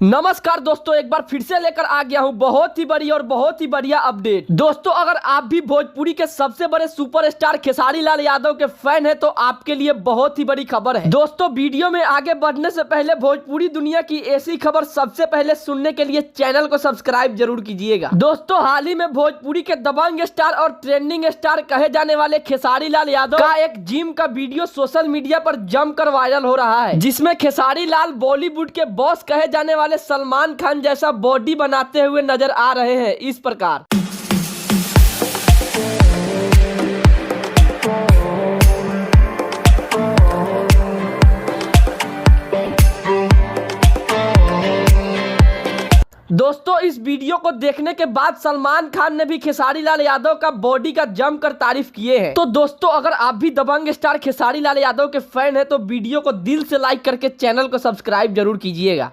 नमस्कार दोस्तों, एक बार फिर से लेकर आ गया हूं बहुत ही बड़ी और बहुत ही बढ़िया अपडेट। दोस्तों, अगर आप भी भोजपुरी के सबसे बड़े सुपरस्टार खेसारी लाल यादव के फैन हैं तो आपके लिए बहुत ही बड़ी खबर है। दोस्तों, वीडियो में आगे बढ़ने से पहले भोजपुरी दुनिया की ऐसी खबर सबसे पहले सुनने के लिए चैनल को सब्सक्राइब जरूर कीजिएगा। दोस्तों, हाल ही में भोजपुरी के दबंग स्टार और ट्रेंडिंग स्टार कहे जाने वाले खेसारी लाल यादव का एक जिम का वीडियो सोशल मीडिया पर जमकर वायरल हो रहा है, जिसमें खेसारी लाल बॉलीवुड के बॉस कहे जाने वाले सलमान खान जैसा बॉडी बनाते हुए नजर आ रहे हैं। इस प्रकार दोस्तों, इस वीडियो को देखने के बाद सलमान खान ने भी खेसारी लाल यादव का बॉडी का जमकर तारीफ किए हैं। तो दोस्तों, अगर आप भी दबंग स्टार खेसारी लाल यादव के फैन हैं तो वीडियो को दिल से लाइक करके चैनल को सब्सक्राइब जरूर कीजिएगा।